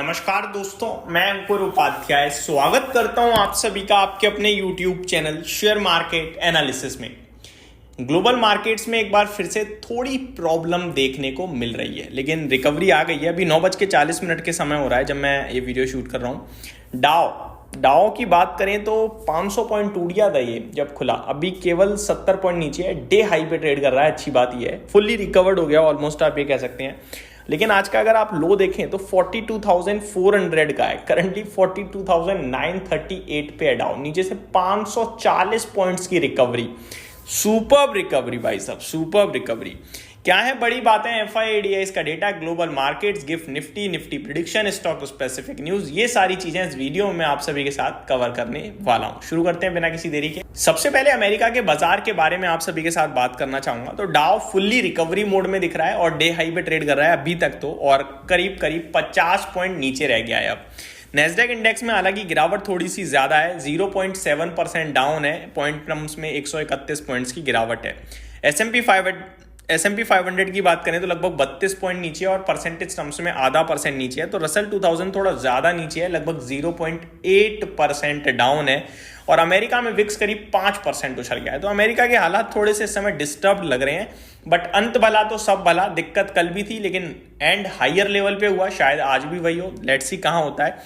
नमस्कार दोस्तों, मैं अंकुर उपाध्याय स्वागत करता हूं आप सभी का आपके अपने YouTube channel share market analysis में। ग्लोबल मार्केट्स में एक बार फिर से थोड़ी प्रॉब्लम देखने को मिल रही है, लेकिन रिकवरी आ गई है। अभी 9:40 के समय हो रहा है जब मैं ये वीडियो शूट कर रहा हूं। डाओ की बात करें तो 500 पॉइंट टूट गया था ये जब खुला, अभी केवल 70 पॉइंट नीचे है। डे हाई पे ट्रेड कर रहा है। अच्छी बात ये है, फुल्ली रिकवर्ड हो गया ऑलमोस्ट, आप ये कह सकते हैं। लेकिन आज का अगर आप लो देखें तो 42,400 का है। करंटली 42,938 पे है डाउन, नीचे से 540 पॉइंट्स की रिकवरी। सुपर्ब रिकवरी भाई साहब, सुपर्ब रिकवरी। क्या है बड़ी बातें? FIIDIS का data, global markets, gift Nifty prediction, stock specific news, ये सारी चीजें इस वीडियो में आप सभी के साथ कवर करने वाला हूं। शुरू करते हैं बिना किसी देरी के। सबसे पहले अमेरिका के बाजार के बारे में आप सभी के साथ बात करना चाहूंगा। तो डाउ फुल्ली रिकवरी मोड में दिख रहा है और डे हाई पे ट्रेड कर रहा है अभी तक तो, और करीब 50 पॉइंट नीचे रह गया है अब। नेस्डेक इंडेक्स में हालांकि गिरावट थोड़ी सी ज्यादा है, 0.7% डाउन है। पॉइंट टर्म्स में 131 पॉइंट्स की गिरावट है। S&P 500 की बात करें तो लगभग 32 पॉइंट नीचे है और परसेंटेज टर्म्स में आधा % नीचे है। तो रसल 2000 थोड़ा ज्यादा नीचे है, लगभग 0.8% डाउन है। और अमेरिका में विक्स करीब 5% उछल गया है। तो अमेरिका के हालात थोड़े से इस समय डिस्टर्ब लग रहे हैं, बट अंत भला तो सब भला। दिक्कत कल भी थी लेकिन एंड हायर लेवल पे हुआ, शायद आज भी वही हो। लेट्स सी कहां होता है।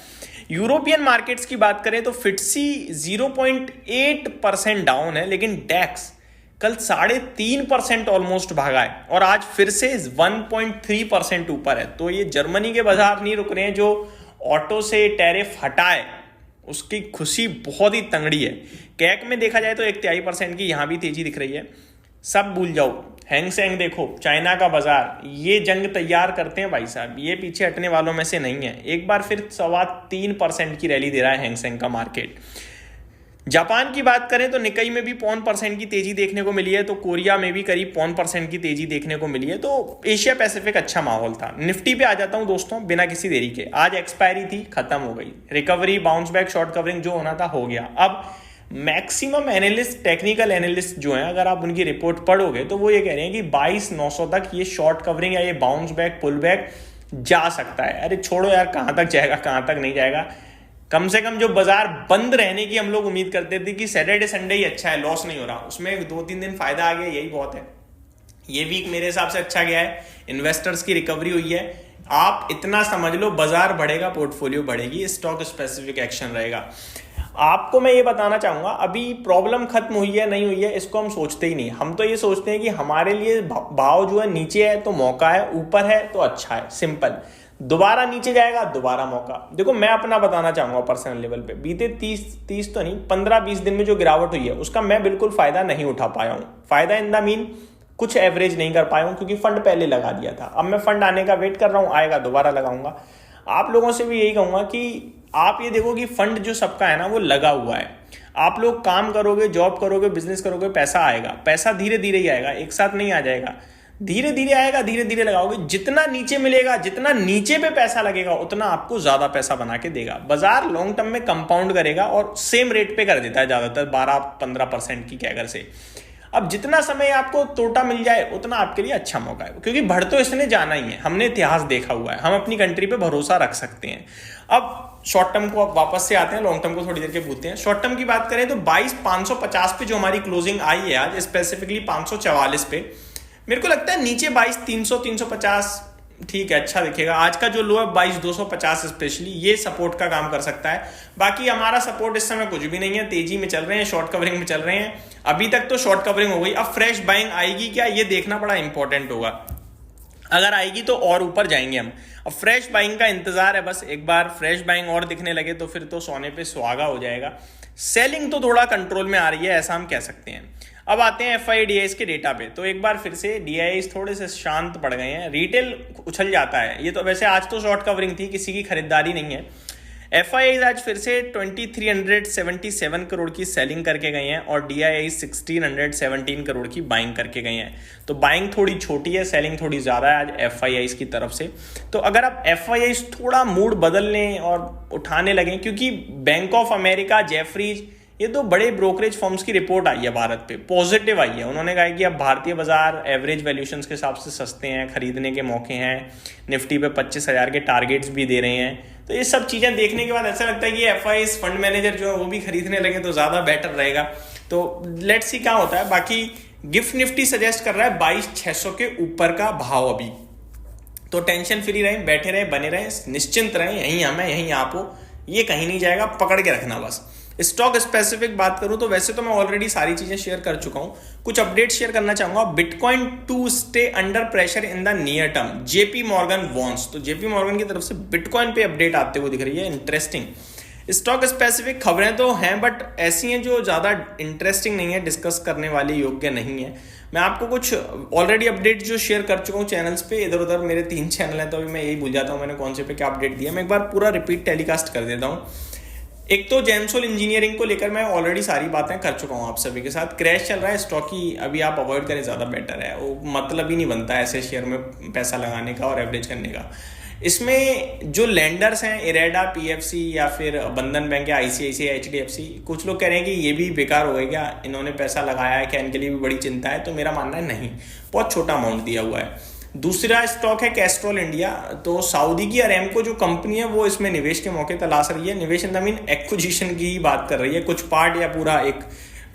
यूरोपियन मार्केट्स की बात करें तो फिट्सी 0.8% डाउन है, लेकिन डैक्स कल 3.5% ऑलमोस्ट भागा है और आज फिर से 1.3% ऊपर है। तो ये जर्मनी के बाजार नहीं रुक रहे हैं जो ऑटो से टैरिफ हटाए, उसकी खुशी बहुत ही तंगड़ी है। कैक में देखा जाए तो 1.5% की यहां भी तेजी दिख रही है। सब भूल जाओ, हैंग सेंग देखो, चाइना का बाजार, ये जंग तैयार करते हैं भाई साहब, ये पीछे हटने वालों में से नहीं है। एक बार फिर 3.25% की रैली दे रहा है हैंग सेंग का मार्केट। जापान की बात करें तो निकाई में भी 0.5% की तेजी देखने को मिली है। तो कोरिया में भी करीब 0.5% की तेजी देखने को मिली है। तो एशिया पैसिफिक अच्छा माहौल था। निफ्टी पे आ जाता हूं दोस्तों बिना किसी देरी के। आज एक्सपायरी थी, खत्म हो गई। Recovery, bounce back, short covering जो होना था हो गया। अब मैक्सिमम एनालिस्ट, टेक्निकल एनालिस्ट जो हैं, अगर आप उनकी रिपोर्ट पढ़ोगे तो वो ये कह रहे हैं कि 22,900 तक ये शॉर्ट कवरिंग या ये बाउंस बैक, पुल बैक जा सकता है। अरे छोड़ो यार, कहां तक जाएगा, कहां तक नहीं जाएगा। कम से कम जो बाजार बंद रहने की हम लोग उम्मीद करते थे कि सैटरडे संडे ही अच्छा है, लॉस नहीं हो रहा, उसमें 2-3 दिन फायदा आ गया, यही बहुत है। ये वीक मेरे हिसाब से अच्छा गया है, इन्वेस्टर्स की रिकवरी हुई है। आप इतना समझ लो, बाजार बढ़ेगा, पोर्टफोलियो बढ़ेगी, स्टॉक स्पेसिफिक एक्शन रहेगा। आपको मैं ये बताना चाहूंगा, अभी प्रॉब्लम खत्म हुई है नहीं हुई है इसको हम सोचते ही नहीं। हम तो ये सोचते हैं कि हमारे लिए भाव जो है नीचे है तो मौका है, ऊपर है तो अच्छा है, सिंपल। दोबारा नीचे जाएगा, दोबारा मौका। देखो मैं अपना बताना चाहूंगा पर्सनल लेवल पे, बीते 30 तो नहीं 15-20 दिन में जो गिरावट हुई है उसका मैं बिल्कुल फायदा नहीं उठा पाया हूं। फायदा इन द मीन कुछ एवरेज नहीं कर पाया हूं, क्योंकि फंड पहले लगा दिया था। अब मैं फंड आने का वेट कर रहा हूं, आएगा दोबारा लगाऊंगा। आप लोगों से भी यही कहूंगा कि आप ये देखो कि फंड जो सबका है ना वो लगा हुआ है। आप लोग काम करोगे, जॉब करोगे, बिजनेस करोगे, पैसा आएगा। पैसा धीरे धीरे ही आएगा, एक साथ नहीं आ जाएगा, धीरे धीरे आएगा, धीरे धीरे लगाओगे। जितना नीचे मिलेगा, जितना नीचे पे पैसा लगेगा, उतना आपको ज्यादा पैसा बना के देगा। बाजार लॉन्ग टर्म में कंपाउंड करेगा और सेम रेट पे कर देता है ज्यादातर, 12-15% की कैगर से। अब जितना समय आपको तोटा मिल जाए उतना आपके लिए अच्छा मौका है, क्योंकि बढ़ तो इसने जाना ही है। हमने इतिहास देखा हुआ है, हम अपनी कंट्री पे भरोसा रख सकते हैं। अब शॉर्ट टर्म को वापस से आते हैं, लॉन्ग टर्म को थोड़ी देर के भूलते हैं। शॉर्ट टर्म की बात करें तो 22,550 पे जो हमारी क्लोजिंग आई है आज, स्पेसिफिकली 544 पे, मेरे को लगता है नीचे 22,300, 350 ठीक है, अच्छा दिखेगा। आज का जो लो है 22,250 स्पेशली, ये सपोर्ट का काम कर सकता है। बाकी हमारा सपोर्ट इस समय कुछ भी नहीं है, तेजी में चल रहे हैं, शॉर्ट कवरिंग में चल रहे हैं। अभी तक तो शॉर्ट कवरिंग हो गई, अब फ्रेश बाइंग आएगी क्या, ये देखना बड़ा इंपॉर्टेंट होगा। अगर आएगी तो और ऊपर जाएंगे हम। अब फ्रेश बाइंग का इंतजार है बस, एक बार फ्रेश बाइंग और दिखने लगे तो फिर तो सोने पे सुहागा हो जाएगा। सेलिंग तो थोड़ा कंट्रोल में आ रही है, ऐसा हम कह सकते हैं। अब आते हैं FIIDIS के डेटा पे। तो एक बार फिर से DIIs थोड़े से शांत पड़ गए हैं, रिटेल उछल जाता है। ये तो वैसे आज तो शॉर्ट कवरिंग थी, किसी की खरीदारी नहीं है। FIIs आज फिर से 2,377 करोड़ की सेलिंग करके गए हैं और DIIs 1,617 करोड़ की बाइंग करके गए हैं। तो बाइंग थोड़ी छोटी है, सेलिंग थोड़ी ज्यादा है आज FIIs की तरफ से। तो अगर आप FIIs थोड़ा मूड बदल लें और उठाने लगें, क्योंकि बैंक ऑफ अमेरिका, जेफरीज, ये तो बड़े ब्रोकरेज फर्म्स की रिपोर्ट आई है भारत पे, पॉजिटिव आई है। उन्होंने कहा कि अब भारतीय बाजार एवरेज वैल्यूशन के हिसाब से सस्ते हैं, खरीदने के मौके हैं, निफ्टी पे 25,000 के टारगेट्स भी दे रहे हैं। तो ये सब चीज़ें देखने के बाद ऐसा लगता है कि एफआईज फंड मैनेजर जो है वो भी खरीदने लगे तो ज़्यादा बेटर रहेगा। तो लेट्स सी क्या होता है। बाकी गिफ्ट निफ्टी सजेस्ट कर रहा है 22,600 के ऊपर का भाव अभी। तो टेंशन फ्री रहें, बैठे रहें, बने रहें, निश्चिंत रहें, यहीं हम हैं, यहीं आप हो, ये कहीं नहीं जाएगा, पकड़ के रखना बस। स्टॉक स्पेसिफिक बात करूं तो वैसे तो मैं ऑलरेडी सारी चीजें शेयर कर चुका हूं, कुछ अपडेट शेयर करना चाहूंगा। Bitcoin to stay under pressure in the near term, JP Morgan warns. तो जेपी मॉर्गन की तरफ से बिटकॉइन पे अपडेट आते हुए दिख रही है, इंटरेस्टिंग। स्टॉक स्पेसिफिक खबरें तो हैं बट ऐसी हैं जो ज़्यादा इंटरेस्टिंग नहीं है, डिस्कस करने वाली योग्य नहीं है। मैं आपको कुछ ऑलरेडी अपडेट जो शेयर कर चुका हूँ चैनल्स पे, इधर उधर मेरे 3 चैनल हैं तो अभी मैं यही भूल जाता हूँ मैंने कौन से पे क्या अपडेट दिया। मैं एक बार पूरा रिपीट टेलीकास्ट कर देता हूँ। एक तो जेंसोल इंजीनियरिंग को लेकर मैं ऑलरेडी सारी बातें कर चुका हूँ आप सभी के साथ। क्रैश चल रहा है स्टॉक की, अभी आप अवॉइड करें, ज़्यादा बेटर है। वो मतलब ही नहीं बनता ऐसे शेयर में पैसा लगाने का और एवरेज करने का। इसमें जो लैंडर्स हैं, इरेडा, पीएफसी या फिर बंधन बैंक या आईसीआईसीआई, एचडीएफसी, कुछ लोग कह रहे हैं कि ये भी बेकार हो गया, इन्होंने पैसा लगाया है, क्या इनके लिए भी बड़ी चिंता है? तो मेरा मानना है नहीं, बहुत छोटा अमाउंट दिया हुआ है। दूसरा स्टॉक है कैस्ट्रॉल इंडिया। तो सऊदी की अरेमको जो कंपनी है वो इसमें निवेश के मौके तलाश रही है। निवेश इन द मीन एक्विजिशन की ही बात कर रही है, कुछ पार्ट या पूरा एक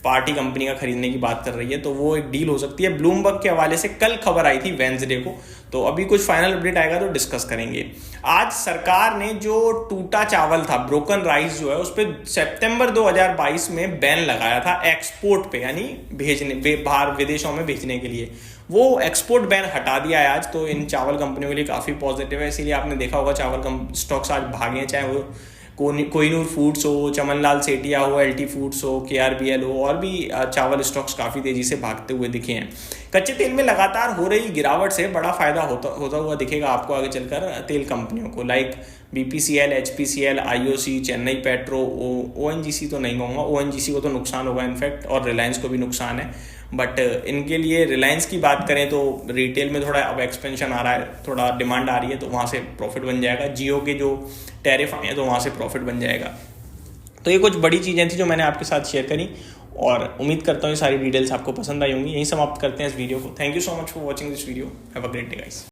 पार्टी कंपनी का खरीदने की बात कर रही है। तो वो एक डील हो सकती है। ब्लूमबर्ग के हवाले से कल खबर आई थी वेंसडे को, तो अभी कुछ फाइनल अपडेट आएगा तो डिस्कस करेंगे। आज सरकार ने जो टूटा चावल था, ब्रोकन राइस जो है, उस पर सितंबर 2022 में बैन लगाया था एक्सपोर्ट पे, यानी भेजने, बाहर विदेशों में भेजने के लिए। वो एक्सपोर्ट बैन हटा दिया है आज। तो इन चावल कंपनियों के लिए काफ़ी पॉजिटिव है। इसीलिए आपने देखा होगा चावल स्टॉक्स आज भागे हैं, चाहे वो कोहिनूर फूड्स हो, चमनलाल सेठिया हो, एलटी फूड्स हो, केआरबीएल हो, और भी चावल स्टॉक्स काफ़ी तेज़ी से भागते हुए दिखे हैं। कच्चे तेल में लगातार हो रही गिरावट से बड़ा फायदा होता हुआ दिखेगा आपको आगे चलकर तेल कंपनियों को, like BPCL, HPCL, IOC, Chennai petro, ONGC तो नहीं कहूँगा, ओएनजीसी को तो नुकसान होगा इनफैक्ट, और रिलायंस को भी नुकसान है। बट इनके लिए रिलायंस की बात करें तो रिटेल में थोड़ा अब एक्सपेंशन आ रहा है, थोड़ा डिमांड आ रही है, तो वहाँ से प्रॉफिट बन जाएगा। जियो के जो टैरिफ आए हैं तो वहाँ से प्रॉफिट बन जाएगा। तो ये कुछ बड़ी चीज़ें थी जो मैंने आपके साथ शेयर करी, और उम्मीद करता हूँ ये सारी डिटेल्स आपको पसंद आई होंगी। यहीं समाप्त करते हैं इस वीडियो को। Thank you so much for watching this video. Have a great day guys.